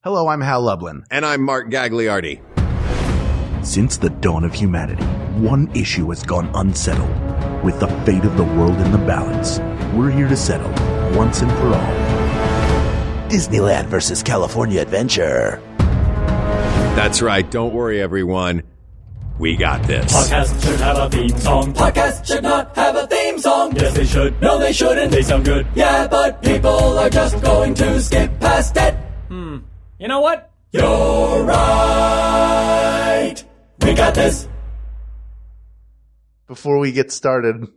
Hello, I'm Hal Lublin. And I'm Mark Gagliardi. Since the dawn of humanity, one issue has gone unsettled. With the fate of the world in the balance, we're here to settle, once and for all, Disneyland versus California Adventure. That's right. Don't worry, everyone. We got this. Podcasts should have a theme song. Podcasts should not have a theme song. Yes, they should. No, they shouldn't. They sound good. Yeah, but people are just going to skip past it. You know what? You're right. We got this. Before we get started,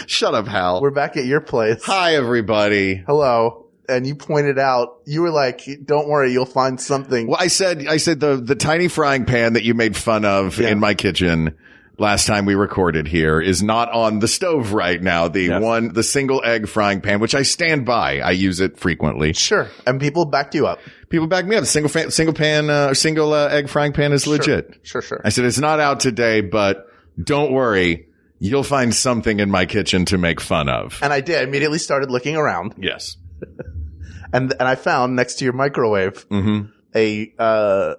Shut up, Hal. we're back at your place. Hi, everybody. Hello. And you pointed out, you were like, don't worry, you'll find something. Well, I said the tiny frying pan that you made fun of in my kitchen last time we recorded here is not on the stove right now. The single egg frying pan, which I stand by. I use it frequently. Sure. And people backed you up. People back me up. Single egg frying pan is legit. Sure. I said, it's not out today, but don't worry. You'll find something in my kitchen to make fun of. And I did. I immediately started looking around. Yes. And I found next to your microwave a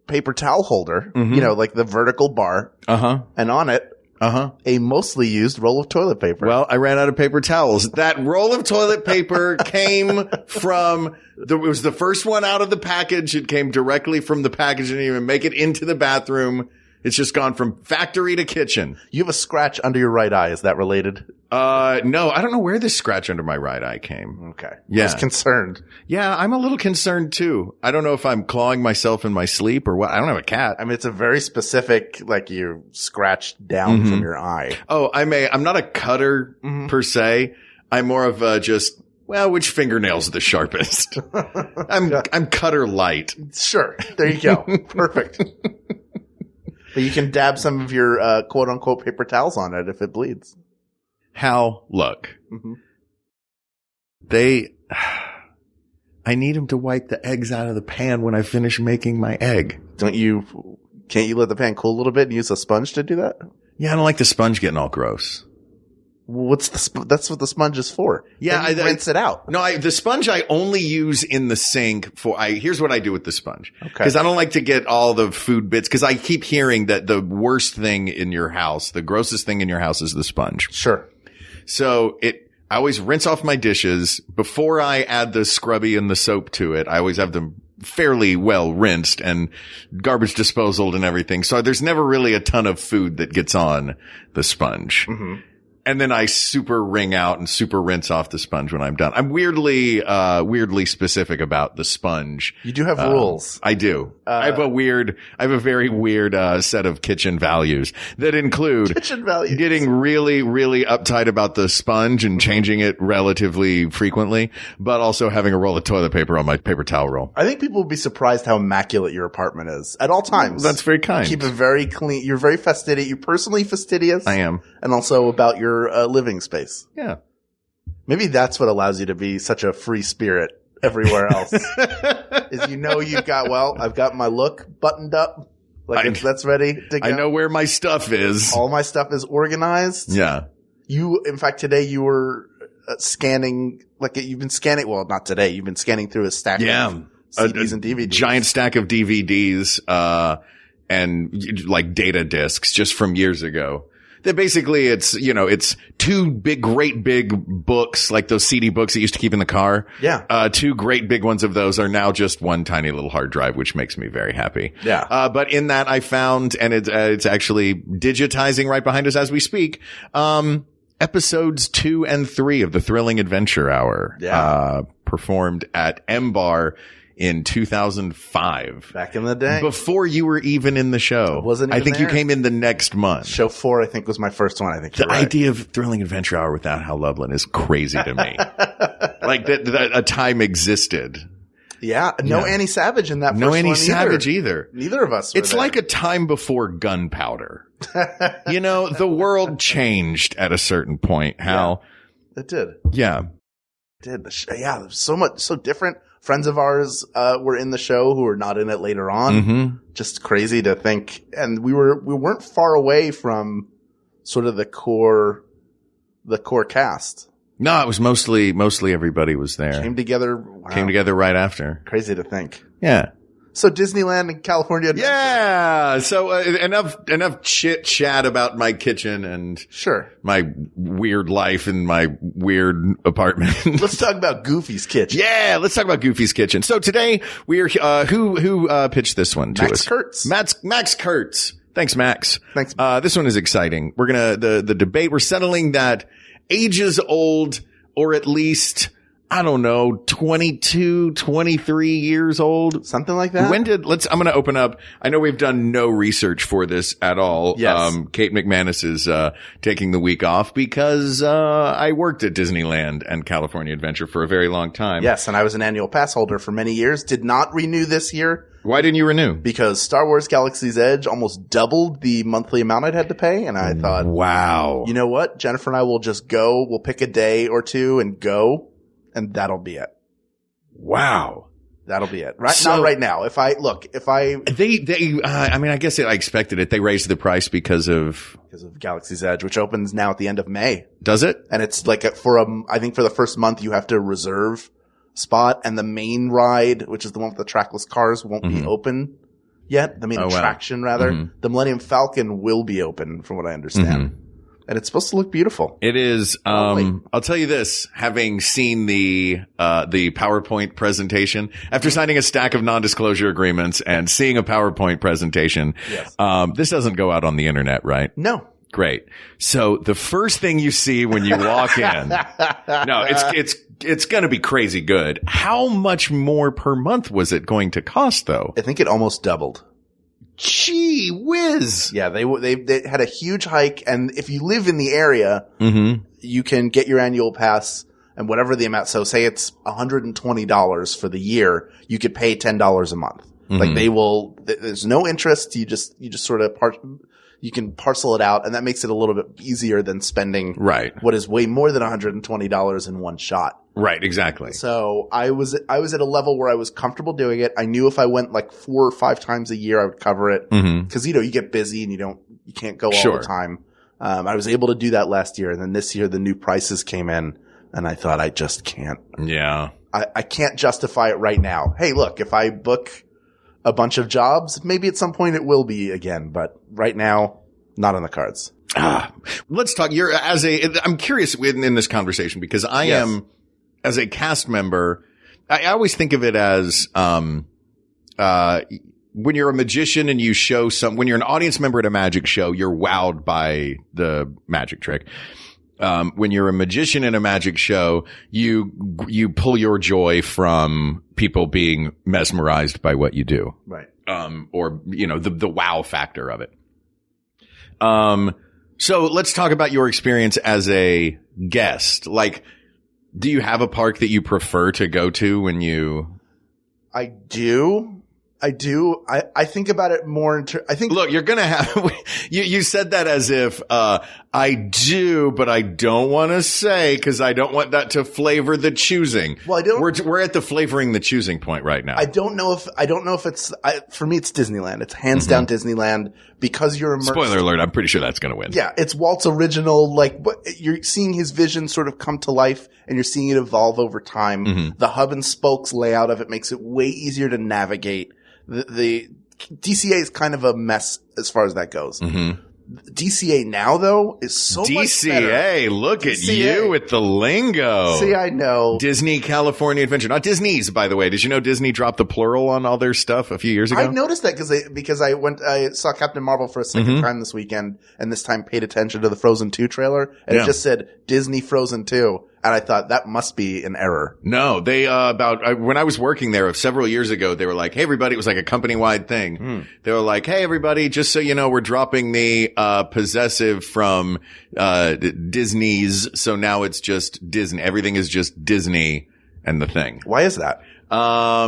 paper towel holder, you know, like the vertical bar. And on it, a mostly used roll of toilet paper. Well, I ran out of paper towels. That roll of toilet paper came from it was the first one out of the package. It came directly from the package. Didn't even make it into the bathroom. It's just gone from factory to kitchen. You have a scratch under your right eye. Is that related? No, I don't know where this scratch under my right eye came. Okay. Yeah. I was concerned. Yeah, I'm a little concerned too. I don't know if I'm clawing myself in my sleep or what. I don't have a cat. I mean, it's a very specific, like you scratched down from your eye. Oh, I'm not a cutter per se. I'm more of a just, well, which fingernail's the sharpest? I'm cutter light. Sure. There you go. Perfect. But you can dab some of your quote unquote paper towels on it if it bleeds. Hal, look. I need him to wipe the eggs out of the pan when I finish making my egg. Can't you let the pan cool a little bit and use a sponge to do that? Yeah, I don't like the sponge getting all gross. That's what the sponge is for. Yeah, I rinse it out. No, the sponge I only use in the sink here's what I do with the sponge. Okay. Cause I don't like to get all the food bits. Cause I keep hearing that the worst thing in your house, the grossest thing in your house is the sponge. Sure. So I always rinse off my dishes before I add the scrubby and the soap to it. I always have them fairly well rinsed and garbage disposal and everything. So there's never really a ton of food that gets on the sponge. And then I super wring out and super rinse off the sponge when I'm done. I'm weirdly specific about the sponge. You do have rules. I do. I have a very weird, set of kitchen values that include getting really, really uptight about the sponge and changing it relatively frequently, but also having a roll of toilet paper on my paper towel roll. I think people will be surprised how immaculate your apartment is at all times. That's very kind. Keep it very clean. You're very fastidious. You're personally fastidious. I am. And also about your living space. Yeah. Maybe that's what allows you to be such a free spirit everywhere else. Is you've got, I've got my look buttoned up. That's ready to go. I know where my stuff is. All my stuff is organized. Yeah. In fact, today you were scanning, you've been scanning, well, not today, you've been scanning through a stack of CDs and DVDs. Giant stack of DVDs, and like data discs just from years ago. That basically it's two great big books, like those CD books that you used to keep in the car. Yeah. Two great big ones of those are now just one tiny little hard drive, which makes me very happy. Yeah. But in that I found, and it's actually digitizing right behind us as we speak, episodes 2 and 3 of the Thrilling Adventure Hour. Yeah. Performed at M Bar in 2005. Back in the day. Before you were even in the show. I think you came in the next month. Show 4, I think, was my first one. I think the idea of Thrilling Adventure Hour without Hal Lublin is crazy to me. Like that a time existed. Yeah. No Annie Savage in that first one. No Annie Savage either. Neither of us were It's there. like a time before gunpowder. The world changed at a certain point, Hal. Yeah, it did. Yeah. It did. Yeah. So different. Friends of ours were in the show who were not in it later on. Just crazy to think. And we weren't far away from sort of the core cast. No, it was mostly everybody was there. Came together. Wow. Came together right after. Crazy to think. Yeah. So Disneyland and California Adventure. Yeah. So enough chit chat about my kitchen and Sure. my weird life in my weird apartment. Let's talk about Goofy's kitchen. Yeah, let's talk about Goofy's kitchen. So today we are who pitched this one to Max us? Kurtz. Max Kurtz. Thanks, Max. Thanks. This one is exciting. We're gonna the debate. We're settling that ages old, or at least, I don't know, 22, 23 years old. Something like that. I'm going to open up. I know we've done no research for this at all. Yes. Kate McManus is, taking the week off because, I worked at Disneyland and California Adventure for a very long time. Yes. And I was an annual pass holder for many years. Did not renew this year. Why didn't you renew? Because Star Wars Galaxy's Edge almost doubled the monthly amount I'd had to pay. And I thought, wow. You know what? Jennifer and I will just go. We'll pick a day or two and go. And that'll be it. Wow. That'll be it. Not right now. I mean, I guess I expected it. They raised the price because of Galaxy's Edge, which opens now at the end of May. Does it? And it's like I think for the first month you have to reserve spot, and the main ride, which is the one with the trackless cars, won't be open yet. The main attraction, rather. Mm-hmm. The Millennium Falcon will be open, from what I understand. Mm-hmm. And it's supposed to look beautiful. It is. I'll tell you this, having seen the PowerPoint presentation, after signing a stack of non-disclosure agreements and seeing a PowerPoint presentation, yes. This doesn't go out on the internet, right? No. Great. So the first thing you see when you walk in, no, it's going to be crazy good. How much more per month was it going to cost, though? I think it almost doubled. Gee whiz. Yeah, they had a huge hike, and if you live in the area, you can get your annual pass and whatever the amount. So say it's $120 for the year, you could pay $10 a month. Like there's no interest. You just sort of you can parcel it out, and that makes it a little bit easier than spending what is way more than $120 in one shot. Right, exactly. So I was at a level where I was comfortable doing it. I knew if I went like 4 or 5 times a year, I would cover it. Cause you get busy and you can't go all the time. I was able to do that last year. And then this year the new prices came in and I thought I just can't. Yeah. I can't justify it right now. Hey, look, if I book a bunch of jobs, maybe at some point it will be again, but right now, not on the cards. Let's talk. I'm curious in this conversation because I am, as a cast member, I always think of it as, when you're a magician and you show when you're an audience member at a magic show, you're wowed by the magic trick. When you're a magician in a magic show, you pull your joy from people being mesmerized by what you do. Right. Or, the wow factor of it. So let's talk about your experience as a guest. Like, do you have a park that you prefer to go to when you? I do. I think about it more look, you're going to have, you said that as if, I do, but I don't want to say because I don't want that to flavor the choosing. Well, I don't. We're at the flavoring the choosing point right now. I don't know if it's, for me, it's Disneyland. It's hands down Disneyland because you're immersed. Spoiler alert. I'm pretty sure that's going to win. Yeah. It's Walt's original, you're seeing his vision sort of come to life and you're seeing it evolve over time. The hub and spokes layout of it makes it way easier to navigate. The DCA is kind of a mess as far as that goes. DCA now, though, is so much better. DCA, look at you with the lingo. See, I know. Disney California Adventure. Not Disney's, by the way. Did you know Disney dropped the plural on all their stuff a few years ago? I noticed that because I saw Captain Marvel for a second time this weekend, and this time paid attention to the Frozen 2 trailer, and it just said Disney Frozen 2. And I thought that must be an error. No, they, when I was working there several years ago, they were like, hey, everybody, it was like a company-wide thing. They were like, hey, everybody, just so you know, we're dropping the, possessive from, Disney's. So now it's just Disney. Everything is just Disney and the thing. Why is that? I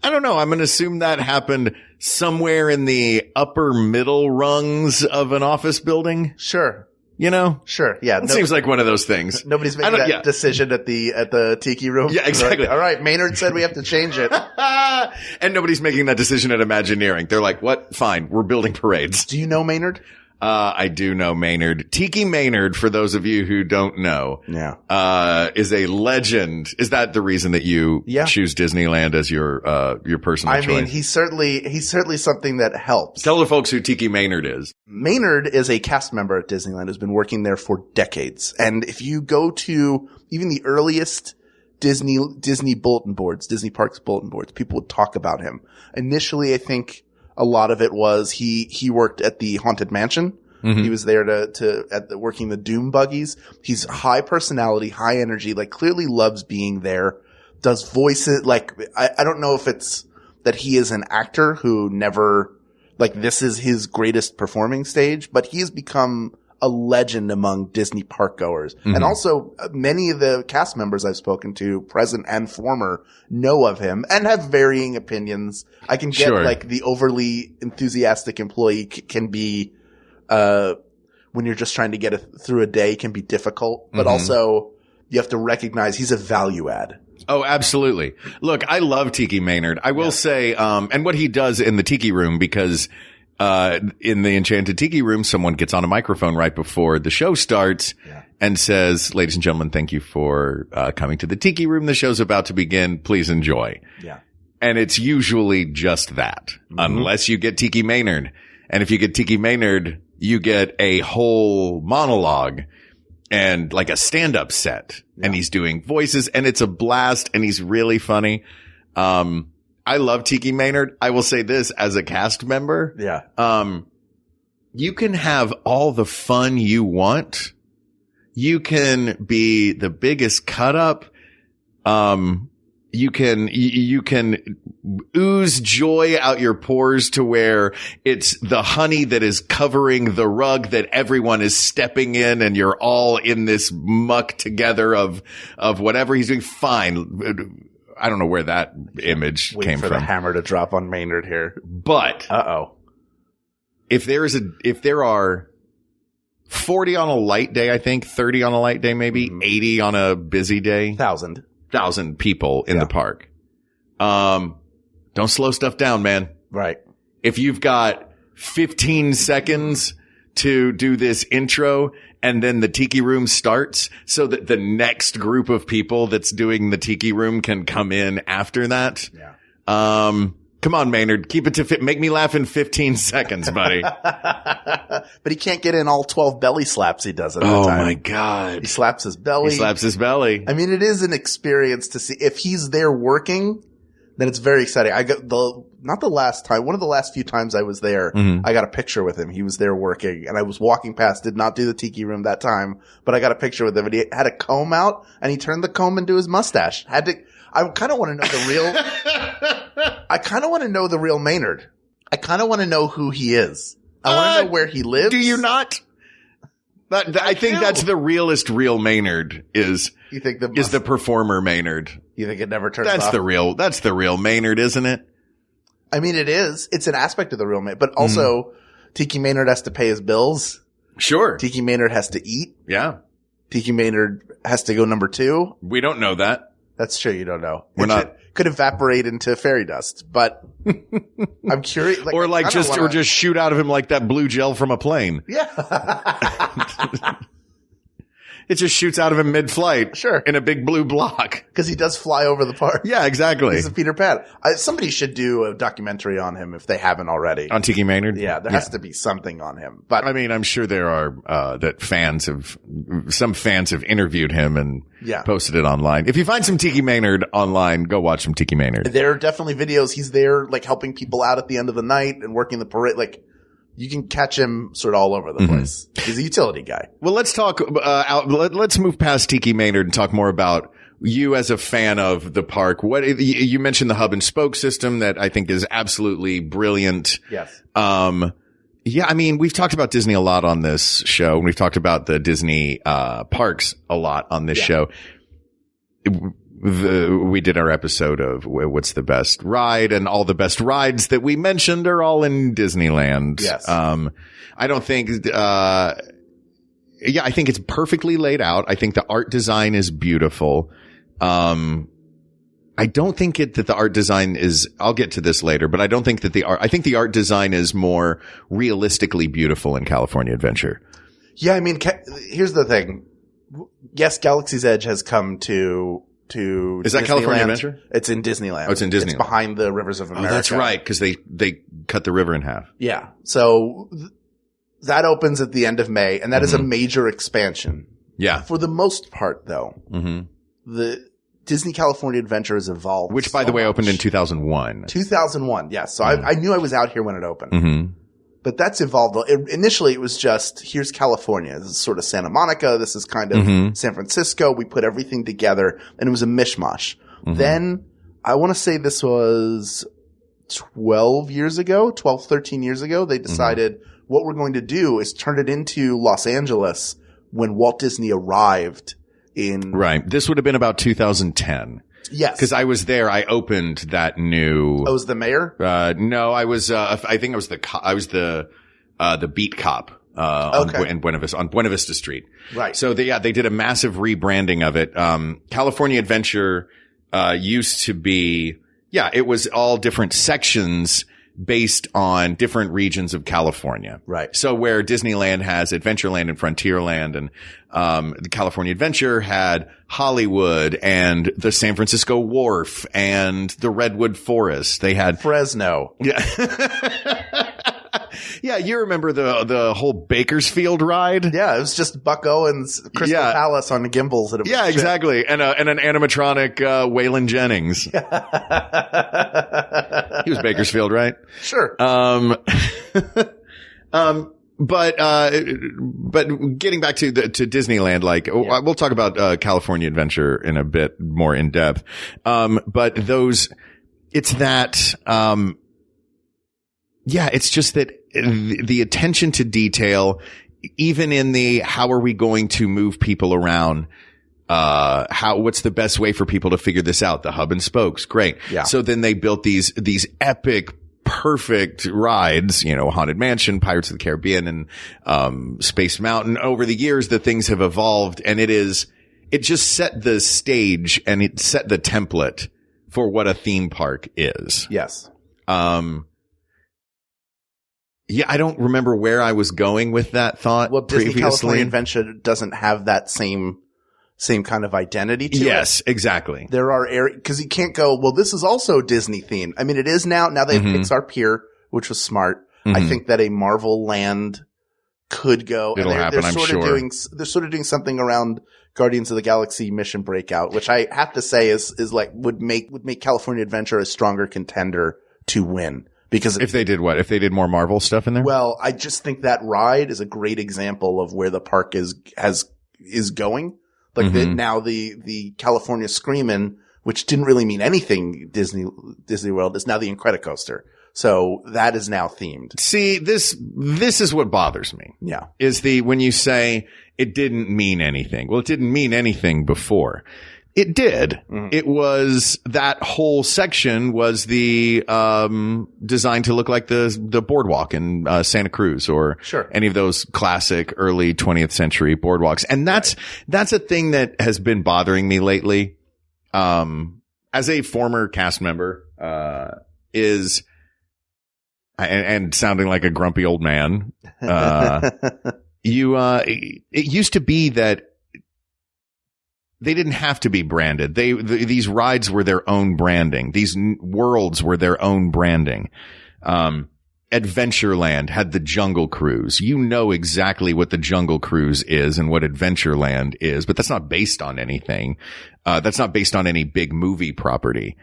don't know. I'm going to assume that happened somewhere in the upper middle rungs of an office building. Sure. Sure. Yeah. It seems like one of those things. Nobody's making that decision at the Tiki Room. Yeah, exactly. Like, all right. Maynard said we have to change it. And nobody's making that decision at Imagineering. They're like, what? Fine. We're building parades. Do you know Maynard? I do know Maynard. Tiki Maynard, for those of you who don't know, is a legend. Is that the reason that you choose Disneyland as your personal choice? I mean, he's certainly something that helps. Tell the folks who Tiki Maynard is. Maynard is a cast member at Disneyland who's been working there for decades. And if you go to even the earliest Disney bulletin boards, Disney Parks bulletin boards, people would talk about him. Initially, I think a lot of it was he worked at the Haunted Mansion. He was there working the Doom buggies. He's high personality, high energy, like clearly loves being there, does voices. Like, I don't know if it's that he is an actor who never, like, this is his greatest performing stage, but he has become a legend among Disney park goers. And also many of the cast members I've spoken to, present and former, know of him and have varying opinions. I can get like the overly enthusiastic employee can be, when you're just trying to get through a day can be difficult, but also you have to recognize he's a value add. Oh, absolutely. Look, I love Tiki Maynard. I will say, and what he does in the Tiki Room, because in the Enchanted Tiki Room, someone gets on a microphone right before the show starts and says, "Ladies and gentlemen, thank you for coming to the Tiki Room. The show's about to begin. Please enjoy." Yeah. And it's usually just that, unless you get Tiki Maynard. And if you get Tiki Maynard, you get a whole monologue and like a stand-up set. And he's doing voices, and it's a blast, and he's really funny. I love Tiki Maynard. I will say this as a cast member. You can have all the fun you want. You can be the biggest cut up. You can ooze joy out your pores to where it's the honey that is covering the rug that everyone is stepping in, and you're all in this muck together of whatever he's doing. Fine. I don't know where that image came from. For the hammer to drop on Maynard here. But if there are 40 on a light day, I think 30 on a light day, maybe 80 on a busy day, 1,000 people in the park. Don't slow stuff down, man. Right. If you've got 15 seconds to do this intro, and then the Tiki Room starts so that the next group of people that's doing the Tiki Room can come in after that. Come on, Maynard. Keep it to fit. Make me laugh in 15 seconds, buddy. But he can't get in all 12 belly slaps he does at that time. Oh, my God. He slaps his belly. I mean, it is an experience to see. If he's there working, then it's very exciting. Not the last time, one of the last few times I was there, I got a picture with him. He was there working, and I was walking past, did not do the Tiki Room that time, but I got a picture with him, and he had a comb out, and he turned the comb into his mustache. I kind of want to know the real Maynard. I kind of want to know who he is. I want to know where he lives. Do you not? I think that's the realest real Maynard is. You think is the performer Maynard? You think it never turns off? That's the real Maynard, isn't it? I mean, it is. It's an aspect of the real Maynard, but also Tiki Maynard has to pay his bills. Sure. Tiki Maynard has to eat. Yeah. Tiki Maynard has to go number 2. We don't know that. That's true. You don't know. We're could evaporate into fairy dust, but I'm curious. Like, or just shoot out of him like that blue gel from a plane. Yeah. It just shoots out of him mid-flight. Sure. In a big blue block. Because he does fly over the park. Yeah, exactly. He's a Peter Pan. Somebody should do a documentary on him if they haven't already. On Tiki Maynard? Yeah, there has to be something on him. But I mean, I'm sure there are some fans have interviewed him and posted it online. If you find some Tiki Maynard online, go watch some Tiki Maynard. There are definitely videos. He's there, like, helping people out at the end of the night and working the parade. Like, you can catch him sort of all over the place. He's a utility guy. Well, let's talk let's move past Tiki Maynard and talk more about you as a fan of the park. You mentioned the hub and spoke system that I think is absolutely brilliant. Yes. Yeah, I mean, we've talked about Disney a lot on this show, and we've talked about the Disney parks a lot on this show. We did our episode of what's the best ride, and all the best rides that we mentioned are all in Disneyland. Yes. I don't think, I think it's perfectly laid out. I think the art design is beautiful. I don't think that the art design is, I'll get to this later, but I don't think that I think the art design is more realistically beautiful in California Adventure. Yeah, I mean, here's the thing. Yes, Galaxy's Edge has come to Is that Disneyland. California Adventure? It's in Disneyland. Oh, it's in Disneyland. It's behind the Rivers of America. Oh, that's right, because they cut the river in half. Yeah. So that opens at the end of May, and that is a major expansion. Yeah. For the most part, though, the Disney California Adventure has evolved. Which, by the way, opened in 2001. 2001, yes. So I knew I was out here when it opened. But that's evolved. Initially, it was just, here's California. This is sort of Santa Monica. This is kind of San Francisco. We put everything together, and it was a mishmash. Then, I want to say this was 13 years ago, they decided what we're going to do is turn it into Los Angeles when Walt Disney arrived in... Right. This would have been about 2010. Yes. Because I was there. I opened that new... Oh, was the mayor? No, I was, I think I was the beat cop, on Buena Vista Street. Right. So they did a massive rebranding of it. California Adventure, used to be, it was all different sections based on different regions of California. Right. So where Disneyland has Adventureland and Frontierland, and the California Adventure had Hollywood and the San Francisco Wharf and the Redwood Forest. They had Fresno. Yeah. Yeah, you remember the whole Bakersfield ride? Yeah, it was just Buck Owens' Crystal Palace on the gimbals. And exactly. And an animatronic Waylon Jennings. He was Bakersfield, right? Sure. But getting back to Disneyland, we'll talk about California Adventure in a bit more in depth. But it's just that the attention to detail, even in the how are we going to move people around, what's the best way for people to figure this out? The hub and spokes. Great. Yeah. So then they built these epic, perfect rides, Haunted Mansion, Pirates of the Caribbean, and Space Mountain. Over the years, the things have evolved, and it just set the stage and it set the template for what a theme park is. Yes. Yeah, I don't remember where I was going with that thought. Well, Disney previously. California Adventure doesn't have that same kind of identity to it. Yes, exactly. There are areas, because you can't go, well, this is also Disney themed. I mean, it is now. Now they have Pixar Pier, which was smart. I think that a Marvel Land could go. It'll happen, I'm sure. They're sort of doing something around Guardians of the Galaxy Mission Breakout, which I have to say is like, would make California Adventure a stronger contender to win. Because if they did what? If they did more Marvel stuff in there? Well, I just think that ride is a great example of where the park is going. Like now the California Screamin', which didn't really mean anything Disney World, is now the Incredicoaster. So that is now themed. See, this is what bothers me. Yeah. Is when you say it didn't mean anything. Well, it didn't mean anything before. It did. It was, that whole section was the designed to look like the boardwalk in Santa Cruz, or any of those classic early 20th century boardwalks. And that's a thing that has been bothering me lately. As a former cast member, and sounding like a grumpy old man, it used to be that they didn't have to be branded. These rides were their own branding. These worlds were their own branding. Adventureland had the Jungle Cruise. You know exactly what the Jungle Cruise is and what Adventureland is, but that's not based on anything. That's not based on any big movie property.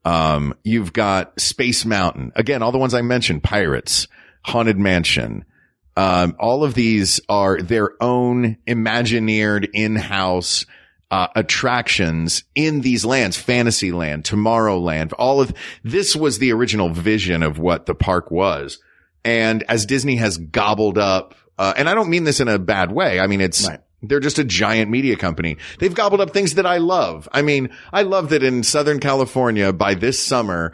You've got Space Mountain. Again, all the ones I mentioned, Pirates, Haunted Mansion. All of these are their own Imagineered in-house attractions in these lands, Fantasyland, Tomorrowland. All of this was the original vision of what the park was. And as Disney has gobbled up, and I don't mean this in a bad way. I mean, they're just a giant media company. They've gobbled up things that I love. I mean, I love that in Southern California by this summer,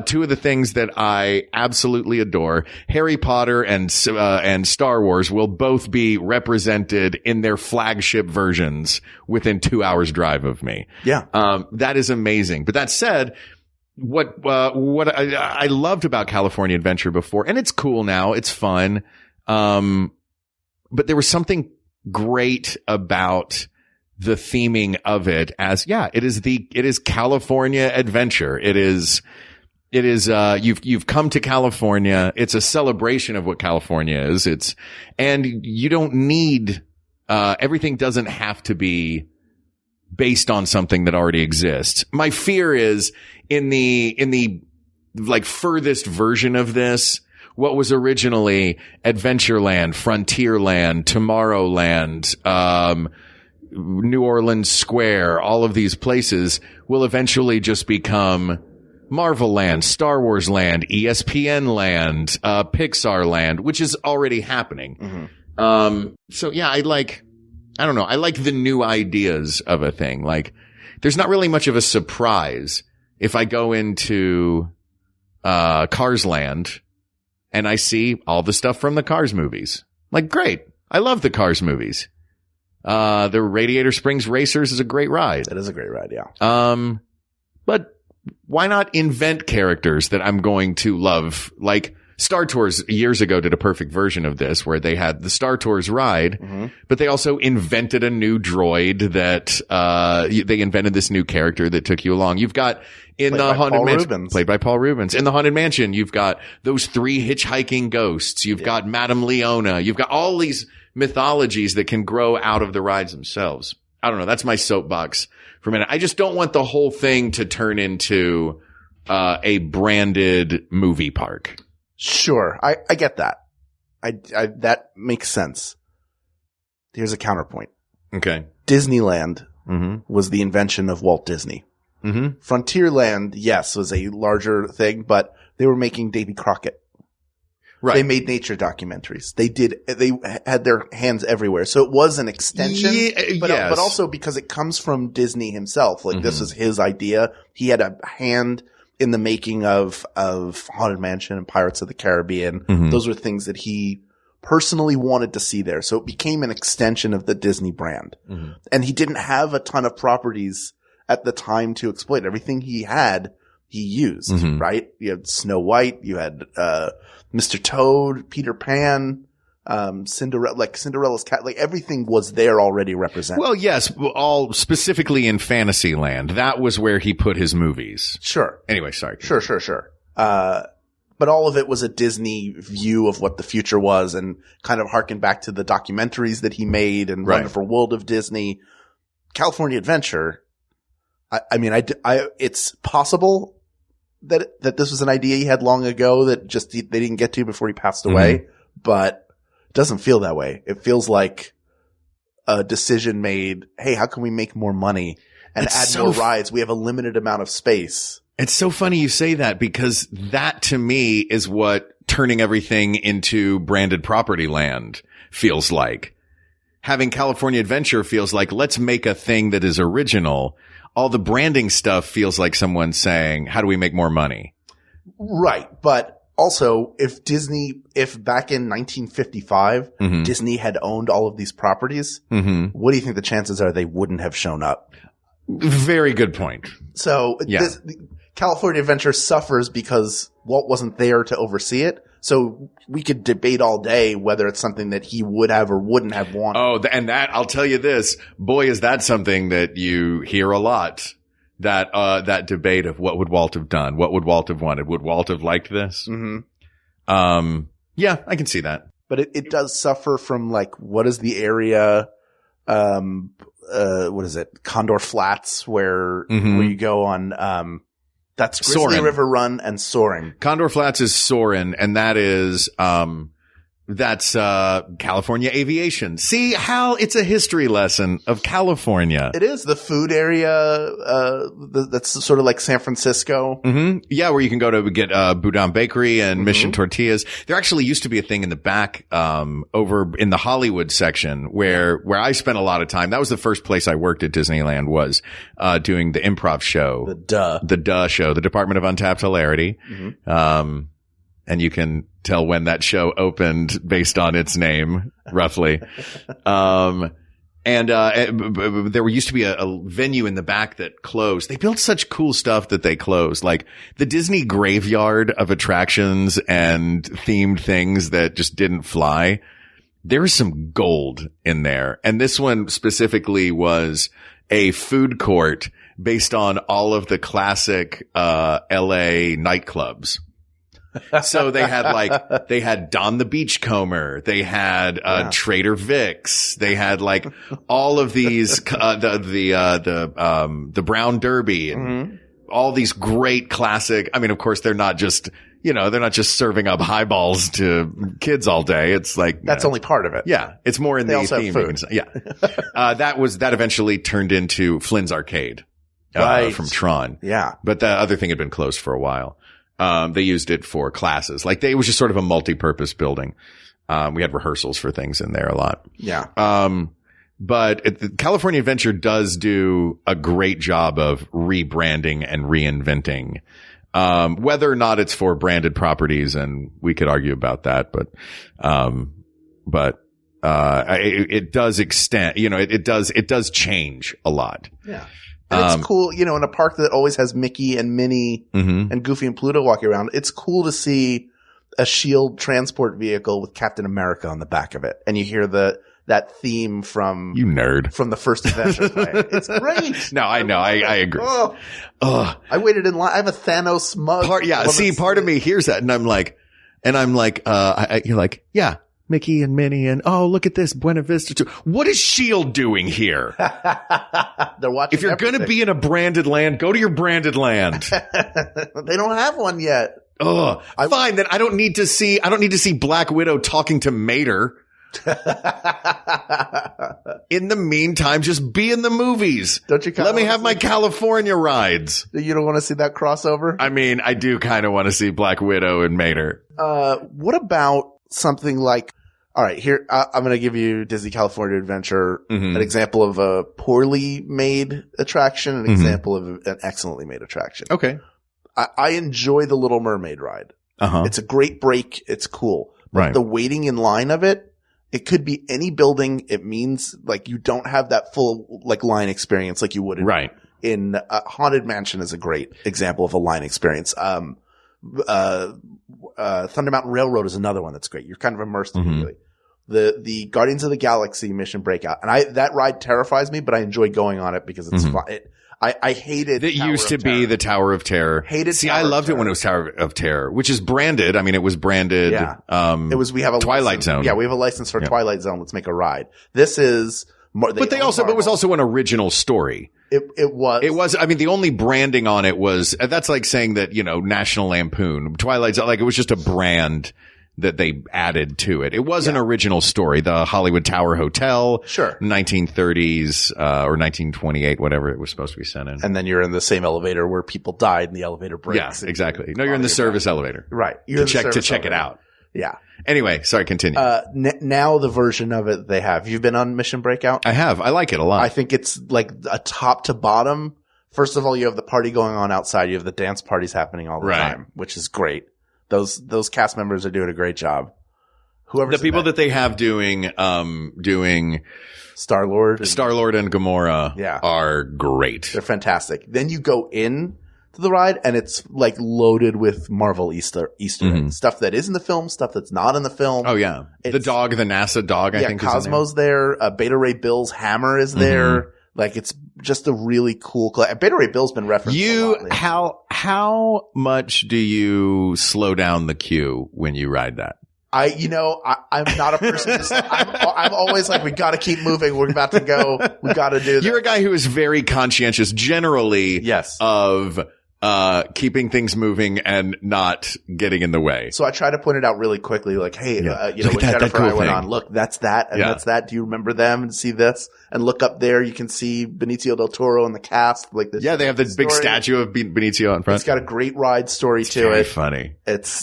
two of the things that I absolutely adore, Harry Potter and Star Wars, will both be represented in their flagship versions within 2 hours drive of me. Yeah. That is amazing. But that said, what I loved about California Adventure before, and it's cool now, it's fun. But there was something great about the theming of it as, it is California Adventure. It is, you've come to California. It's a celebration of what California is. And you don't need, everything doesn't have to be based on something that already exists. My fear is in the like furthest version of this, what was originally Adventureland, Frontierland, Tomorrowland, New Orleans Square, all of these places will eventually just become Marvel Land, Star Wars Land, ESPN Land, Pixar Land, which is already happening. So yeah, I like the new ideas of a thing. Like, there's not really much of a surprise if I go into, Cars Land and I see all the stuff from the Cars movies. Like, great. I love the Cars movies. The Radiator Springs Racers is a great ride. It is a great ride, yeah. But why not invent characters that I'm going to love? Like, Star Tours years ago did a perfect version of this where they had the Star Tours ride, but they also invented a new droid that, they invented this new character that took you along. You've got in the Haunted Mansion, played by Paul Rubens. In the Haunted Mansion, you've got those 3 hitchhiking ghosts. You've got Madame Leona. You've got all these mythologies that can grow out of the rides themselves. I don't know. That's my soapbox for a minute. I just don't want the whole thing to turn into, a branded movie park. Sure. I get that. That makes sense. Here's a counterpoint. Okay. Disneyland was the invention of Walt Disney. Frontierland, yes, was a larger thing, but they were making Davy Crockett. Right. They made nature documentaries. They had their hands everywhere. So it was an extension, but also because it comes from Disney himself. Like, this is his idea. He had a hand in the making of Haunted Mansion and Pirates of the Caribbean. Those were things that he personally wanted to see there. So it became an extension of the Disney brand. And he didn't have a ton of properties at the time to exploit. Everything he had, he used, right? You had Snow White, you had, Mr. Toad, Peter Pan, Cinderella's cat, like everything was there already represented. Well, yes, all specifically in Fantasyland. That was where he put his movies. Sure. Anyway, sorry. Sure. But all of it was a Disney view of what the future was and kind of harken back to the documentaries that he made and Wonderful World of Disney. California Adventure. I mean, it's possible that this was an idea he had long ago that just they didn't get to before he passed away, but it doesn't feel that way. It feels like a decision made, hey, how can we make more money and add more rides? We have a limited amount of space. It's so funny you say that because that to me is what turning everything into branded property land feels like. Having California Adventure feels like, let's make a thing that is original. All the branding stuff feels like someone saying, how do we make more money? Right. But also, if back in 1955, Disney had owned all of these properties, what do you think the chances are they wouldn't have shown up? Very good point. So California Adventure suffers because Walt wasn't there to oversee it. So we could debate all day whether it's something that he would have or wouldn't have wanted. Oh, and that, I'll tell you this, boy, is that something that you hear a lot. That debate of what would Walt have done? What would Walt have wanted? Would Walt have liked this? Yeah, I can see that. But it does suffer from like, what is the area, what is it? Condor Flats where you go on, that's Grizzly Soarin'. River Run and Soarin'. Condor Flats is Soarin', and that is, That's California Aviation. See, Hal, it's a history lesson of California. It is the food area. That's sort of like San Francisco. Mm-hmm. Yeah, where you can go to get Boudin Bakery and Mission Tortillas. There actually used to be a thing in the back over in the Hollywood section where I spent a lot of time. That was the first place I worked at Disneyland, was doing the improv show. The Duh show, the Department of Untapped Hilarity. And you can tell when that show opened based on its name, roughly. And there used to be a venue in the back that closed. They built such cool stuff that they closed, like the Disney graveyard of attractions and themed things that just didn't fly. There was some gold in there. And this one specifically was a food court based on all of the classic, LA nightclubs. So they had Don the Beachcomber. They had, Trader Vic's. They had like all of these, the Brown Derby and all these great classic. I mean, of course, they're not just serving up highballs to kids all day. It's like, that's only part of it. Yeah. It's more in the theming. Food. Yeah. That eventually turned into Flynn's Arcade, from Tron. Yeah. But the other thing had been closed for a while. They used it for classes. It was just sort of a multi-purpose building. We had rehearsals for things in there a lot. Yeah. But California Adventure does do a great job of rebranding and reinventing. Whether or not it's for branded properties, and we could argue about that, it does extend, it does change a lot. Yeah. And it's cool, in a park that always has Mickey and Minnie and Goofy and Pluto walking around. It's cool to see a SHIELD transport vehicle with Captain America on the back of it. And you hear that theme from you nerd from the first Adventure play. It's great. No, I know. I agree. I waited in line. I have a Thanos mug. Part of me hears that and I'm like, you're like, yeah. Mickey and Minnie and, oh, look at this, Buena Vista too. What is SHIELD doing here? They're watching. If you're going to be in a branded land, go to your branded land. They don't have one yet. Fine. Then I don't need to see Black Widow talking to Mater. In the meantime, just be in the movies. Don't you let me have my California rides? You don't want to see that crossover? I mean, I do kind of want to see Black Widow and Mater. What about something like, all right, here, I'm going to give you Disney California Adventure, an example of a poorly made attraction, an example of an excellently made attraction. Okay. I enjoy the Little Mermaid ride. It's a great break. It's cool. But the waiting in line of it could be any building. It means like you don't have that full like line experience like you would in Haunted Mansion is a great example of a line experience. Thunder Mountain Railroad is another one that's great. You're kind of immersed immediately. The Guardians of the Galaxy Mission Breakout. And that ride terrifies me, but I enjoy going on it because it's fun. I hated it. Used to be the Tower of Terror. I loved it when it was Tower of Terror, which is branded. I mean, it was branded. Yeah. We have a Twilight Zone. Yeah, we have a license for Twilight Zone. Let's make a ride. This is more, but it was also an original story. It was. I mean, the only branding on it was, that's like saying that, National Lampoon, Twilight Zone, like it was just a brand that they added to it. It was an original story. The Hollywood Tower Hotel. Sure. 1930s, or 1928, whatever it was supposed to be sent in. And then you're in the same elevator where people died and the elevator breaks. Yeah, exactly. No, you're in the service elevator. Right. To check it out. Yeah. Anyway, sorry, continue. Now the version of it they have. You've been on Mission Breakout? I have. I like it a lot. I think it's like a top to bottom. First of all, you have the party going on outside. You have the dance parties happening all the time, which is great. Those cast members are doing a great job. The people that they have doing Star-Lord and Gamora are great. They're fantastic. Then you go in to the ride and it's like loaded with Marvel Easter eggs. Stuff that is in the film, stuff that's not in the film. Oh yeah. The NASA dog, I think Cosmo's there. Beta Ray Bill's hammer is there. Like it's just a really cool Beta Ray Bill's been referenced a lot. How much do you slow down the queue when you ride that? I'm not a person. I'm always like, we got to keep moving. We're about to go. We got to do this. You're a guy who is very conscientious generally. Yes. Of keeping things moving and not getting in the way. So I try to point it out really quickly, like, hey, when that Jennifer cool and I went thing. on, look, that's that, and that's that. Do you remember them? And see this? And look up there, you can see Benicio del Toro and the cast. Like this. Yeah, they have this big statue of Benicio in front. It's got a great ride story to Very it. funny.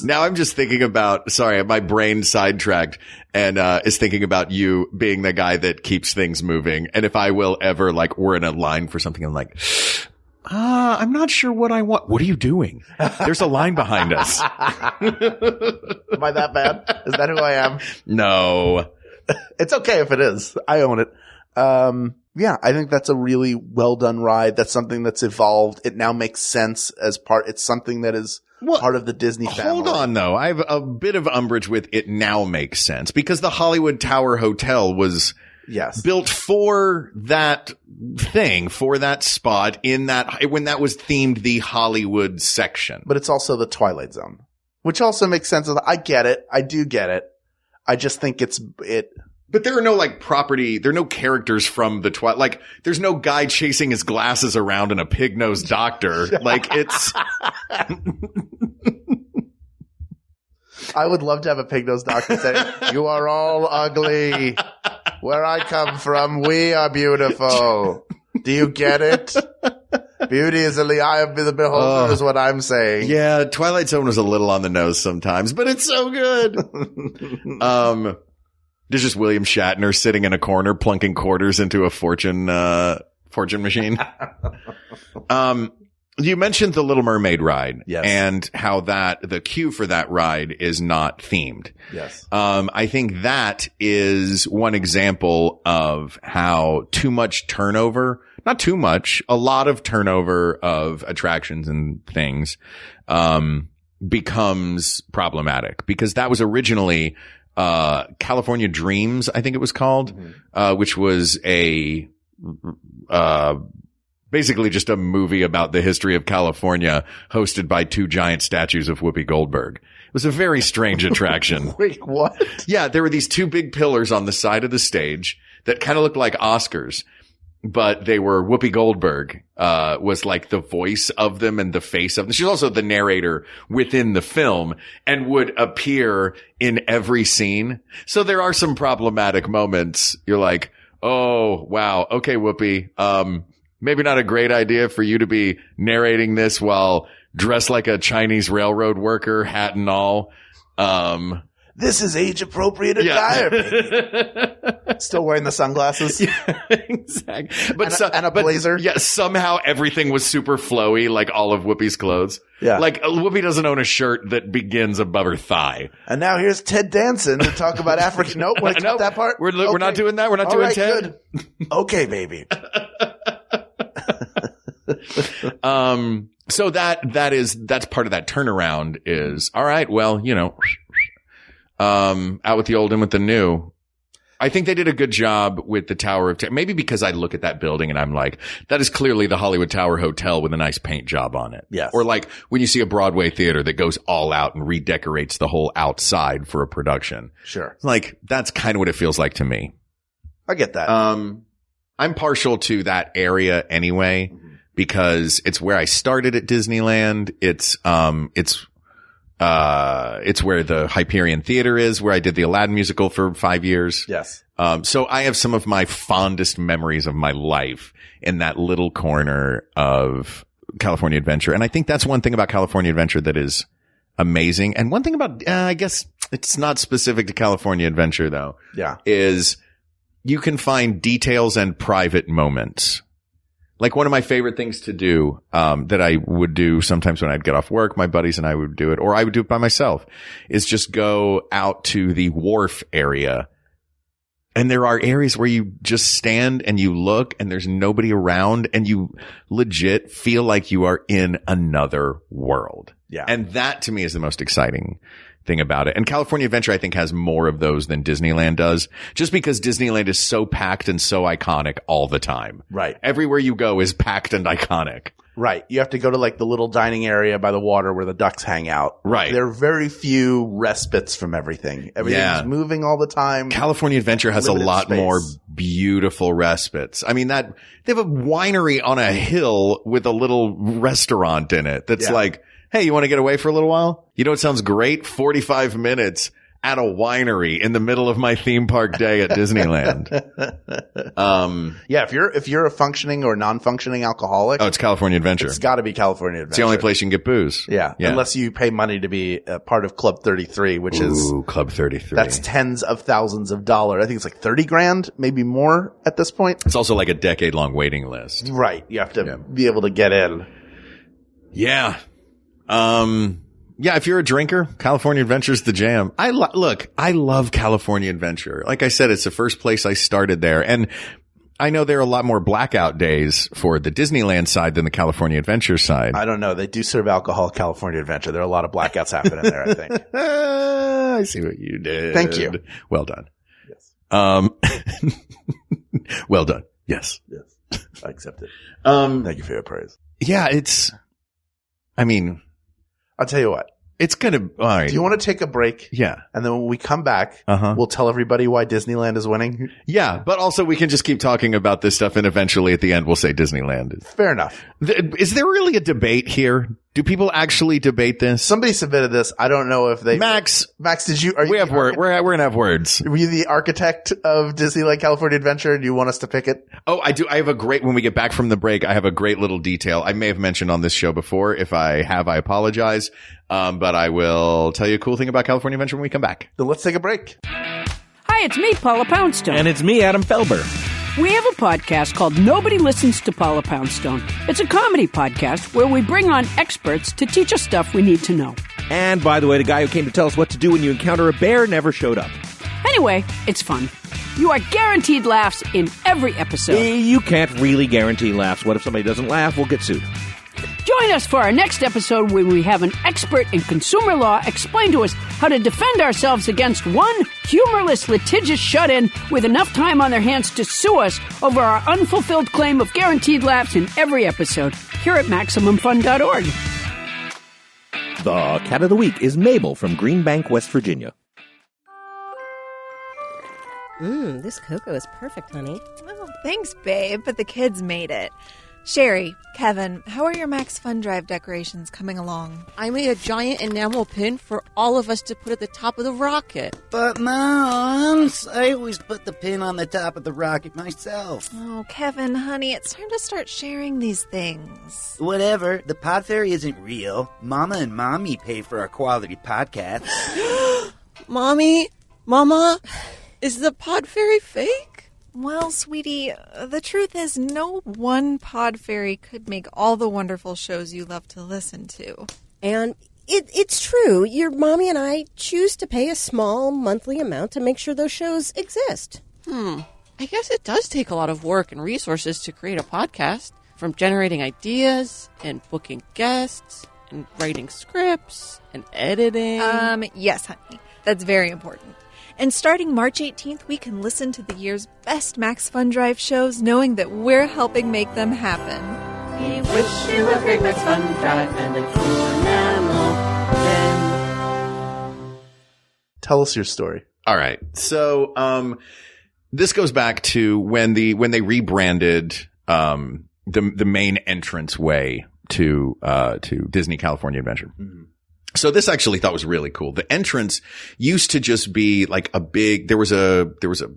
Now I'm just thinking about, sorry, my brain sidetracked and, is thinking about you being the guy that keeps things moving. And if I will ever, like, we're in a line for something, I'm like, I'm not sure what I want. What are you doing? There's a line behind us. Am I that bad? Is that who I am? No. It's okay if it is. I own it. Yeah, I think that's a really well done ride. That's something that's evolved. It now makes sense as it's something that is part of the Disney family. Hold on though. I have a bit of umbrage with it now makes sense because the Hollywood Tower Hotel was built for that thing, for that spot in that, when that was themed the Hollywood section. But it's also the Twilight Zone, which also makes sense. I get it. I do get it. I just think But there are no there are no characters from the Twilight. Like, there's no guy chasing his glasses around in a pig-nosed doctor. Like, it's. I would love to have a pig-nosed doctor say, "You are all ugly. Where I come from, we are beautiful. Do you get it? Beauty is in the eye of the beholder is what I'm saying." Yeah, Twilight Zone was a little on the nose sometimes, but it's so good. There's just William Shatner sitting in a corner plunking quarters into a fortune machine. You mentioned the Little Mermaid ride. Yes. And how the queue for that ride is not themed. Yes. I think that is one example of how too much turnover, not too much, a lot of turnover of attractions and things, becomes problematic because that was originally, California Dreams, I think it was called, which was basically just a movie about the history of California hosted by two giant statues of Whoopi Goldberg. It was a very strange attraction. Wait, what? Yeah, there were these two big pillars on the side of the stage that kind of looked like Oscars, but they were Whoopi Goldberg, was like the voice of them and the face of them. She's also the narrator within the film and would appear in every scene. So there are some problematic moments. You're like, oh, wow. Okay, Whoopi. Maybe not a great idea for you to be narrating this while dressed like a Chinese railroad worker, hat and all. This is age appropriate attire. Baby. Still wearing the sunglasses. Yeah, exactly. But and a blazer. Yeah, somehow everything was super flowy, like all of Whoopi's clothes. Yeah. Like Whoopi doesn't own a shirt that begins above her thigh. And now here's Ted Danson to talk about African. Nope, want to cut that part? We're not doing that. We're not doing Ted. Good. Okay, baby. So that's part of that turnaround is, all right, well, out with the old and with the new. I think they did a good job with the Tower of Terror. Maybe because I look at that building and I'm like, that is clearly the Hollywood Tower Hotel with a nice paint job on it. Yes. Or like when you see a Broadway theater that goes all out and redecorates the whole outside for a production. Sure. Like, that's kind of what it feels like to me. I get that. I'm partial to that area anyway, because it's where I started at Disneyland. It's where the Hyperion Theater is, where I did the Aladdin musical for 5 years. Yes. So I have some of my fondest memories of my life in that little corner of California Adventure. And I think that's one thing about California Adventure that is amazing. And one thing about, I guess it's not specific to California Adventure though. Yeah. Is you can find details and private moments. Like one of my favorite things to do, that I would do sometimes when I'd get off work, my buddies and I would do it, or I would do it by myself, is just go out to the wharf area. And there are areas where you just stand and you look and there's nobody around and you legit feel like you are in another world. Yeah. And that to me is the most exciting thing about it. And California Adventure, I think, has more of those than Disneyland does, just because Disneyland is so packed and so iconic all the time. Right. Everywhere you go is packed and iconic. Right. You have to go to like the little dining area by the water where the ducks hang out. Right. There are very few respites from everything. Everything's moving all the time. California Adventure has a lot more beautiful respites. I mean, they have a winery on a hill with a little restaurant in it that's like, hey, you want to get away for a little while? You know what sounds great? 45 minutes at a winery in the middle of my theme park day at Disneyland. If you're a functioning or non-functioning alcoholic. Oh, it's California Adventure. It's got to be California Adventure. It's the only place you can get booze. Yeah. Unless you pay money to be a part of Club 33, which is Club 33. That's tens of thousands of dollars. I think it's like 30 grand, maybe more at this point. It's also like a decade-long waiting list. Right. You have to be able to get in. Yeah. Yeah, if you're a drinker, California Adventure's the jam. I love California Adventure. Like I said, it's the first place I started there. And I know there are a lot more blackout days for the Disneyland side than the California Adventure side. I don't know. They do serve alcohol at California Adventure. There are a lot of blackouts happening there, I think. I see what you did. Thank you. Well done. Yes. Well done. Yes. Yes. I accept it. Thank you for your praise. Yeah, I'll tell you what. It's all right. Do you want to take a break? Yeah. And then when we come back, we'll tell everybody why Disneyland is winning? Yeah, but also we can just keep talking about this stuff and eventually at the end we'll say Disneyland. Fair enough. Is there really a debate here? Do people actually debate this? Somebody submitted this. I don't know if they... Max, did you... We have words. We're going to have words. Were you the architect of Disneyland California Adventure? Do you want us to pick it? Oh, I do. I have when we get back from the break, I have a great little detail. I may have mentioned on this show before. If I have, I apologize. But I will tell you a cool thing about California Adventure when we come back. Then let's take a break. Hi, it's me, Paula Poundstone. And it's me, Adam Felber. We have a podcast called Nobody Listens to Paula Poundstone. It's a comedy podcast where we bring on experts to teach us stuff we need to know. And by the way, the guy who came to tell us what to do when you encounter a bear never showed up. Anyway, it's fun. You are guaranteed laughs in every episode. You can't really guarantee laughs. What if somebody doesn't laugh? We'll get sued. Join us for our next episode where we have an expert in consumer law explain to us how to defend ourselves against one humorless, litigious shut-in with enough time on their hands to sue us over our unfulfilled claim of guaranteed laughs in every episode here at MaximumFun.org. The cat of the week is Mabel from Greenbank, West Virginia. This cocoa is perfect, honey. Oh, thanks, babe, but the kids made it. Sherry, Kevin, how are your Max Fun Drive decorations coming along? I made a giant enamel pin for all of us to put at the top of the rocket. But, Moms, I always put the pin on the top of the rocket myself. Oh, Kevin, honey, it's time to start sharing these things. Whatever. The Pod Fairy isn't real. Mama and Mommy pay for our quality podcast. Mama, is the Pod Fairy fake? Well, sweetie, the truth is no one pod fairy could make all the wonderful shows you love to listen to. And it's true. Your mommy and I choose to pay a small monthly amount to make sure those shows exist. I guess it does take a lot of work and resources to create a podcast, from generating ideas and booking guests and writing scripts and editing. Yes, honey. That's very important. And starting March 18th, we can listen to the year's best Max Fun Drive shows, knowing that we're helping make them happen. We wish you a great Max Fun Drive and a cool enamel pin. Tell us your story. All right. So, this goes back to when they rebranded, the main entrance way to Disney California Adventure. Mm-hmm. So this I actually thought was really cool. The entrance used to just be like there was a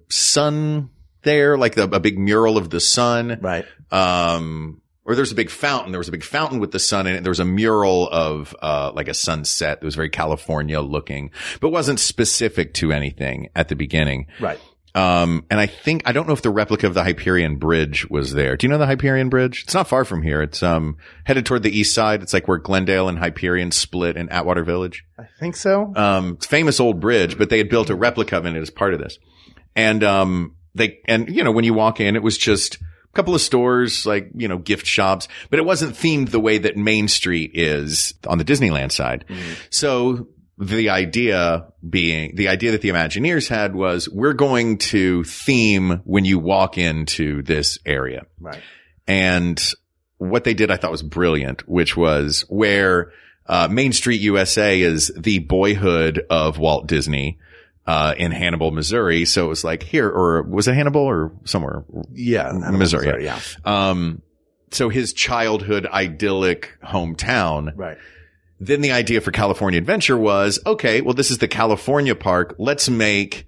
sun there, like a big mural of the sun. Right. Or there's a big fountain. There was a big fountain with the sun in it. There was a mural of, like a sunset that was very California looking, but wasn't specific to anything at the beginning. Right. And I don't know if the replica of the Hyperion Bridge was there. Do you know the Hyperion Bridge? It's not far from here. It's, headed toward the east side. It's like where Glendale and Hyperion split in Atwater Village. I think so. It's a famous old bridge, but they had built a replica of it as part of this. And, when you walk in, it was just a couple of stores, like, gift shops, but it wasn't themed the way that Main Street is on the Disneyland side. Mm-hmm. So, the idea that the Imagineers had was, we're going to theme when you walk into this area. Right. And what they did I thought was brilliant, which was where Main Street USA is the boyhood of Walt Disney in Hannibal, Missouri. So it was like here, or was it Hannibal or somewhere? Yeah. Missouri. Yeah. So his childhood idyllic hometown. Right. Then the idea for California Adventure was, okay, well, this is the California park. Let's make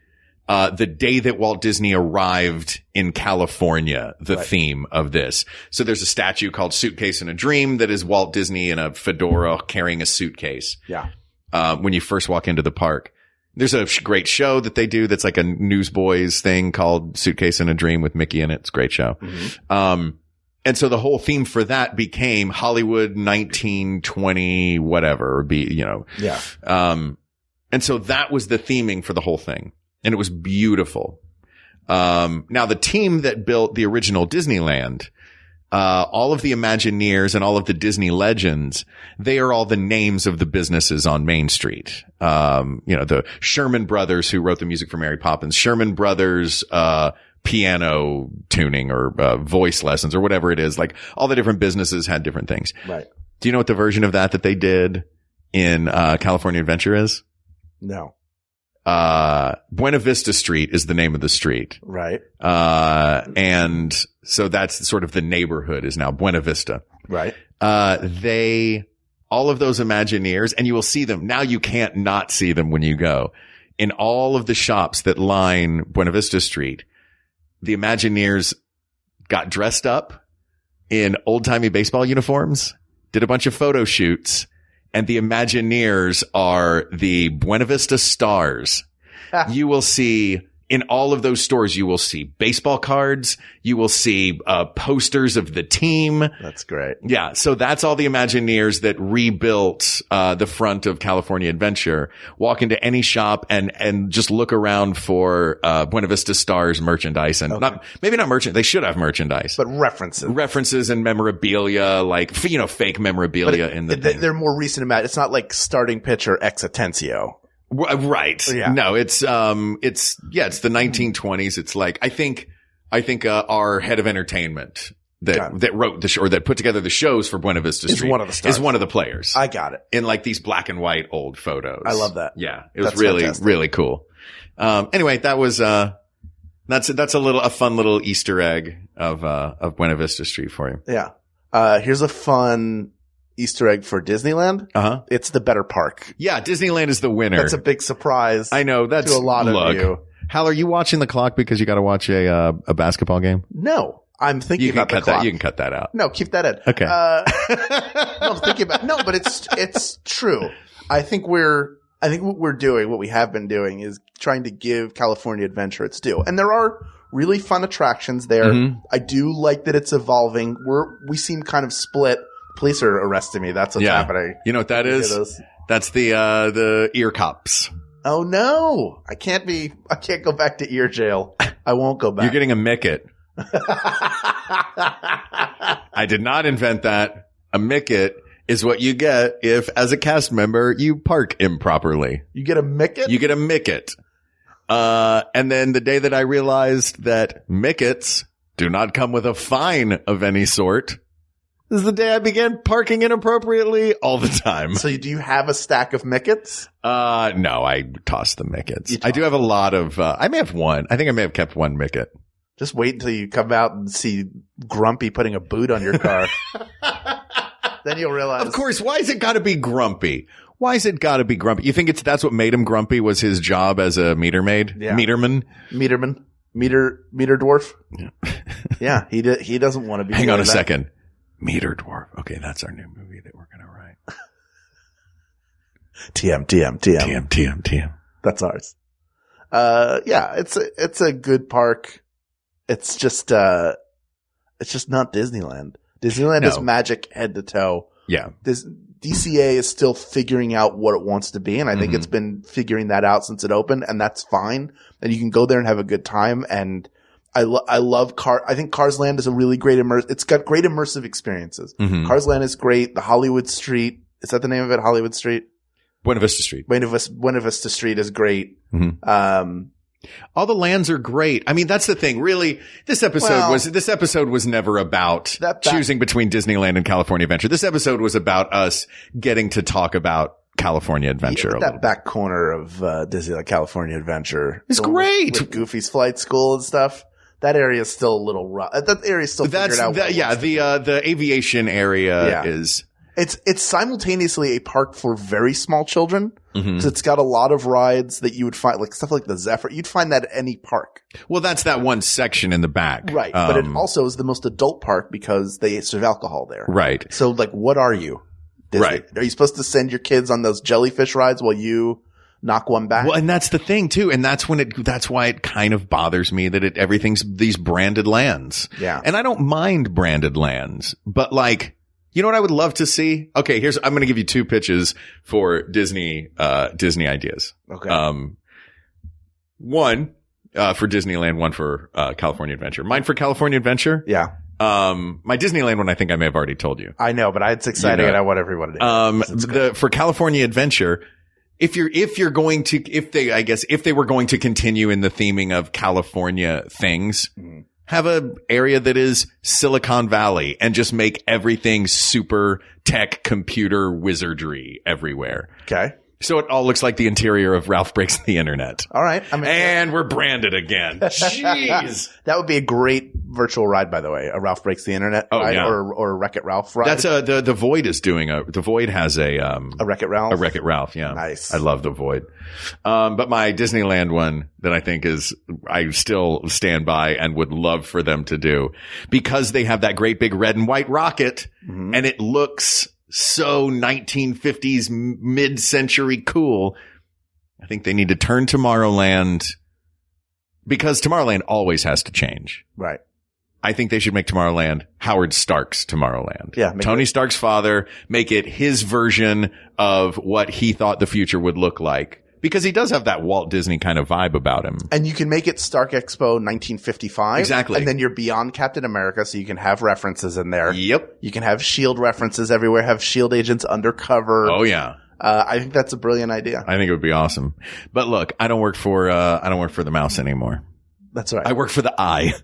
the day that Walt Disney arrived in California the theme of this. So there's a statue called Suitcase and a Dream that is Walt Disney in a fedora carrying a suitcase. Yeah. When you first walk into the park. There's a great show that they do that's like a Newsboys thing called Suitcase and a Dream with Mickey in it. It's a great show. Mm-hmm. And so the whole theme for that became Hollywood 1920 whatever, Yeah. And so that was the theming for the whole thing. And it was beautiful. Now the team that built the original Disneyland, all of the Imagineers and all of the Disney legends, they are all the names of the businesses on Main Street. The Sherman Brothers who wrote the music for Mary Poppins, Sherman Brothers, piano tuning or, voice lessons or whatever it is. Like all the different businesses had different things. Right. Do you know what the version of that they did in, California Adventure is? No. Buena Vista Street is the name of the street. Right. And so that's sort of the neighborhood is now Buena Vista. Right. All of those Imagineers, and you will see them. Now you can't not see them when you go. In all of the shops that line Buena Vista Street, the Imagineers got dressed up in old-timey baseball uniforms, did a bunch of photo shoots, and the Imagineers are the Buena Vista Stars. You will see in all of those stores, you will see baseball cards. You will see posters of the team. That's great. Yeah. So that's all the Imagineers that rebuilt the front of California Adventure. Walk into any shop and just look around for Buena Vista Stars merchandise and maybe not merchandise. They should have merchandise, but references and memorabilia, like fake memorabilia in the thing. They're more recent. It's not like starting pitcher ex Atencio. Right. Yeah. No, it's the 1920s. It's like, I think, our head of entertainment that wrote the show or that put together the shows for Buena Vista Street is one of the players. I got it. In like these black and white old photos. I love that. Yeah. It was really, fantastic. Really cool. Anyway, that was, that's a fun little Easter egg of Buena Vista Street for you. Yeah. Here's a fun Easter egg for Disneyland. It's the better park. Yeah, Disneyland is the winner. That's a big surprise. I know. That's to a lot of you. Hal, are you watching the clock because you got to watch a basketball game? No, I'm thinking about the clock. You can cut that out. No, keep that in. Okay. No, I'm thinking about but it's true. I think what we're doing, what we have been doing, is trying to give California Adventure its due, and there are really fun attractions there. Mm-hmm. I do like that it's evolving. We seem kind of split. Police are arresting me. That's what's happening. You know what that is? That's the ear cops. Oh no. I can't go back to ear jail. I won't go back. You're getting a micket. I did not invent that. A micket is what you get if, as a cast member, you park improperly. You get a micket? You get a micket. And then the day that I realized that mickets do not come with a fine of any sort, this is the day I began parking inappropriately all the time. So do you have a stack of mickets? No, I tossed the mickets. I do have a lot of, I may have one. I think I may have kept one micket. Just wait until you come out and see Grumpy putting a boot on your car. Then you'll realize. Of course. Why has it got to be Grumpy? Why has it got to be Grumpy? You think that's what made him grumpy was his job as a meter maid? Yeah. Meterman? Meter dwarf? Yeah. Yeah. He doesn't want to be. Hang on a second. Meter Dwarf. Okay, that's our new movie that we're going to write. TM. That's ours. Yeah, it's a good park. It's just not Disneyland. Disneyland is magic head to toe. Yeah. DCA is still figuring out what it wants to be, and I think it's been figuring that out since it opened, and that's fine. And you can go there and have a good time, and I love I think Cars Land is a really great it's got great immersive experiences. Mm-hmm. Cars Land is great. The Hollywood Street, is that the name of it? Hollywood Street? Buena Vista Street. Buena Vista Street is great. Mm-hmm. All the lands are great. I mean, that's the thing. Really, this episode was never about choosing between Disneyland and California Adventure. This episode was about us getting to talk about California Adventure. That back corner of Disneyland California Adventure is great. With Goofy's Flight School and stuff. That area is still a little rough. That area is still figured out. The aviation area is. It's simultaneously a park for very small children. Mm-hmm. So it's got a lot of rides that you would find, like stuff like the Zephyr. You'd find that at any park. Well, that's that one section in the back. Right. But it also is the most adult park because they serve alcohol there. Right. So like, what are you? Disney? Right. Are you supposed to send your kids on those jellyfish rides while you knock one back? Well, and that's the thing too. And that's why it kind of bothers me that everything's these branded lands. Yeah. And I don't mind branded lands, but like, you know what I would love to see? Okay, I'm going to give you 2 pitches for Disney ideas. Okay. One, for Disneyland, one for, California Adventure. Mine for California Adventure. Yeah. My Disneyland one, I think I may have already told you. I know, but it's exciting and I want everyone to know. For California Adventure, if they were going to continue in the theming of California things, have a area that is Silicon Valley and just make everything super tech computer wizardry everywhere. Okay. So it all looks like the interior of Ralph Breaks the Internet. All right. And we're branded again. Jeez. That would be a great virtual ride, by the way. A Ralph Breaks the Internet ride or a Wreck-It Ralph ride. That's the Void is doing the Void has a Wreck-It Ralph. A Wreck-It Ralph, yeah. Nice. I love the Void. But my Disneyland one that I think I still stand by and would love for them to do, because they have that great big red and white rocket and it looks so 1950s mid-century cool. I think they need to turn Tomorrowland, because Tomorrowland always has to change. Right. I think they should make Tomorrowland Howard Stark's Tomorrowland. Yeah. Tony Stark's father, make it his version of what he thought the future would look like. Because he does have that Walt Disney kind of vibe about him. And you can make it Stark Expo 1955. Exactly. And then you're beyond Captain America, so you can have references in there. Yep. You can have S.H.I.E.L.D. references everywhere, have S.H.I.E.L.D. agents undercover. Oh, yeah. I think that's a brilliant idea. I think it would be awesome. But look, I don't work for the mouse anymore. That's right. I work for the eye.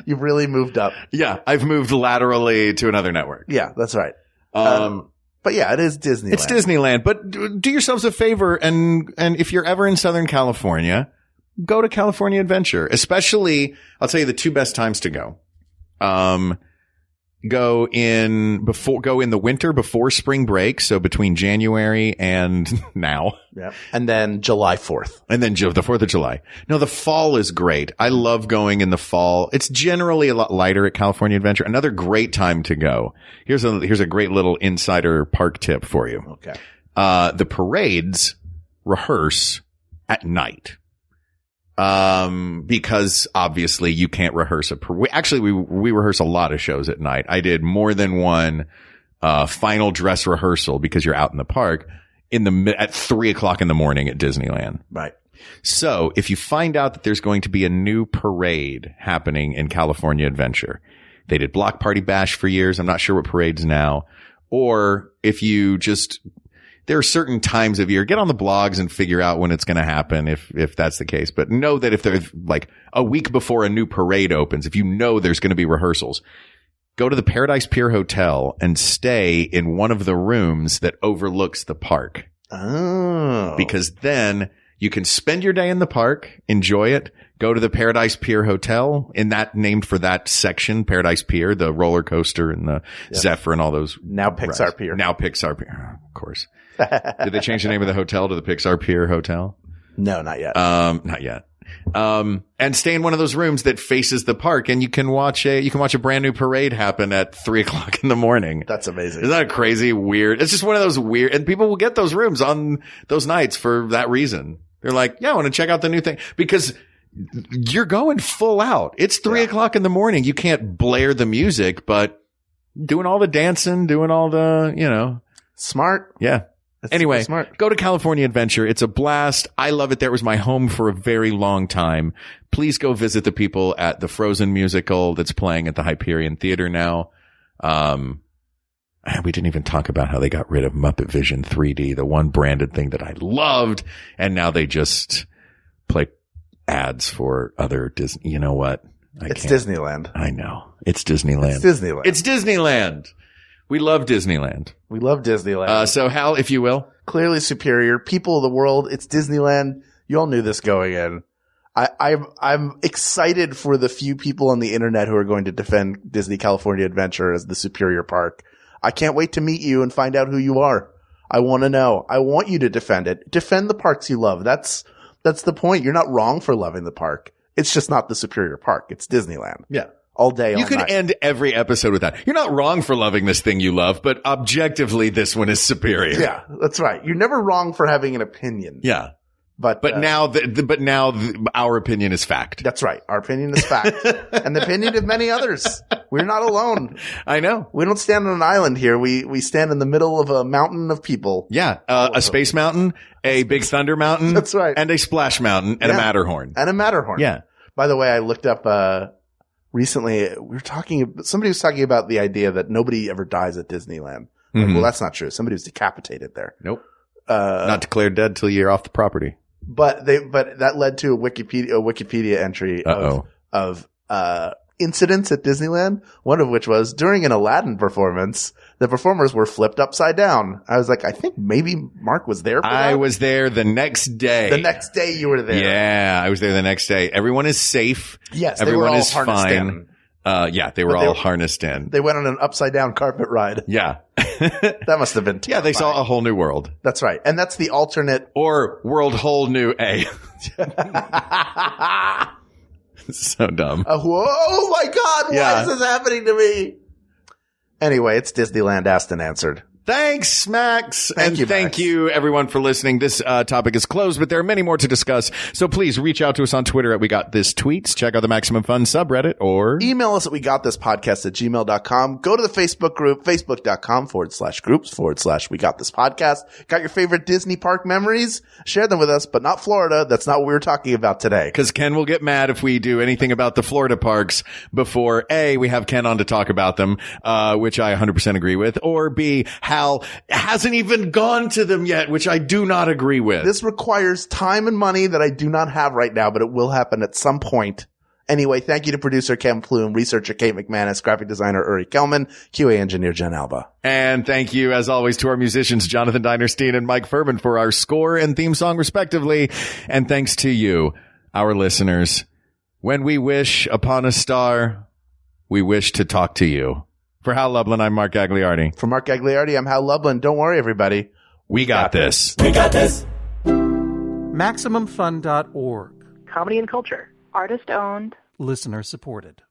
You've really moved up. Yeah. I've moved laterally to another network. Yeah, that's right. But yeah, it is Disneyland. It's Disneyland, but do yourselves a favor, and if you're ever in Southern California, go to California Adventure. Especially, I'll tell you the 2 best times to go. Go in the winter before spring break, so between January and now. Yeah. And then July 4th. And then the 4th of July. No, the fall is great. I love going in the fall. It's generally a lot lighter at California Adventure. Another great time to go. Here's a great little insider park tip for you. Okay. The parades rehearse at night. Because obviously you can't rehearse actually we rehearse a lot of shows at night. I did more than one, final dress rehearsal, because you're out in the park at 3:00 in the morning at Disneyland. Right. So if you find out that there's going to be a new parade happening in California Adventure, they did Block Party Bash for years. I'm not sure what parade's now. Or if you there are certain times of year, get on the blogs and figure out when it's going to happen if that's the case. But know that if there's like a week before a new parade opens, if you know there's going to be rehearsals, go to the Paradise Pier Hotel and stay in one of the rooms that overlooks the park. Oh. Because then you can spend your day in the park, enjoy it, go to the Paradise Pier Hotel, named for that section, Paradise Pier, the roller coaster and the Zephyr and all those. Now Pixar Pier. Now Pixar Pier. Of course. Did they change the name of the hotel to the Pixar Pier Hotel? No, not yet. Not yet. And stay in one of those rooms that faces the park, and you can watch a brand new parade happen at 3:00 in the morning. That's amazing. Isn't that crazy? Weird. It's just one of those weird, and people will get those rooms on those nights for that reason. They're like, yeah, I want to check out the new thing, because you're going full out. It's 3:00 in the morning. You can't blare the music, but doing all the dancing, doing all the, smart. Yeah. That's anyway, smart. Go to California Adventure. It's a blast. I love it there. It was my home for a very long time. Please go visit the people at the Frozen musical that's playing at the Hyperion Theater now. We didn't even talk about how they got rid of Muppet Vision 3D, the one branded thing that I loved. And now they just play ads for other Disney. You know what? It's Disneyland. I know. It's Disneyland. It's Disneyland. It's Disneyland. We love Disneyland. We love Disneyland. So Hal, if you will. Clearly superior. People of the world, it's Disneyland. You all knew this going in. I'm excited for the few people on the internet who are going to defend Disney California Adventure as the superior park. I can't wait to meet you and find out who you are. I want to know. I want you to defend it. Defend the parks you love. That's the point. You're not wrong for loving the park. It's just not the superior park. It's Disneyland. Yeah. All day, all You could night. end every episode with that. You're not wrong for loving this thing you love, but objectively, this one is superior. Yeah, that's right. You're never wrong for having an opinion. Yeah. But now our opinion is fact. That's right. Our opinion is fact. And the opinion of many others. We're not alone. I know. We don't stand on an island here. We stand in the middle of a mountain of people. Yeah. A space mountain, a big thunder mountain. That's right. And a splash mountain and a Matterhorn. And a Matterhorn. Yeah. By the way, I looked up, recently, somebody was talking about the idea that nobody ever dies at Disneyland. Like, well, that's not true. Somebody was decapitated there. Nope. Not declared dead till you're off the property. But that led to a Wikipedia entry of incidents at Disneyland. One of which was during an Aladdin performance, the performers were flipped upside down. I was like, I think maybe Mark was there for that. I was there the next day. The next day you were there. Yeah, I was there the next day. Everyone is safe. Yes, everyone is harnessed fine. in. They were all harnessed in. They went on an upside down carpet ride. Yeah. That must have been terrifying. Yeah, they saw a whole new world. That's right. And that's the alternate. Or world whole new A. So dumb. Oh my God. Why is this happening to me? Anyway, it's Disneyland asked and answered. Thanks, Max. Thank you, everyone, for listening. This topic is closed, but there are many more to discuss. So please reach out to us on Twitter at We Got This Tweets. Check out the Maximum Fun subreddit or email us at wegotThisPodcast@gmail.com. Go to the Facebook group, facebook.com/groups/ We Got This Podcast. Got your favorite Disney park memories? Share them with us, but not Florida. That's not what we were talking about today. Because Ken will get mad if we do anything about the Florida parks before A, we have Ken on to talk about them, which I 100% agree with, or B, Hal hasn't even gone to them yet, which I do not agree with. This requires time and money that I do not have right now, but it will happen at some point. Anyway, thank you to producer Ken Plume, researcher Kate McManus, graphic designer Uri Kelman, QA engineer Jen Alba. And thank you, as always, to our musicians Jonathan Dinerstein and Mike Furman for our score and theme song, respectively. And thanks to you, our listeners. When we wish upon a star, we wish to talk to you. For Hal Lublin, I'm Mark Gagliardi. For Mark Gagliardi, I'm Hal Lublin. Don't worry, everybody. We got this. We got this. MaximumFun.org. Comedy and culture. Artist owned. Listener supported.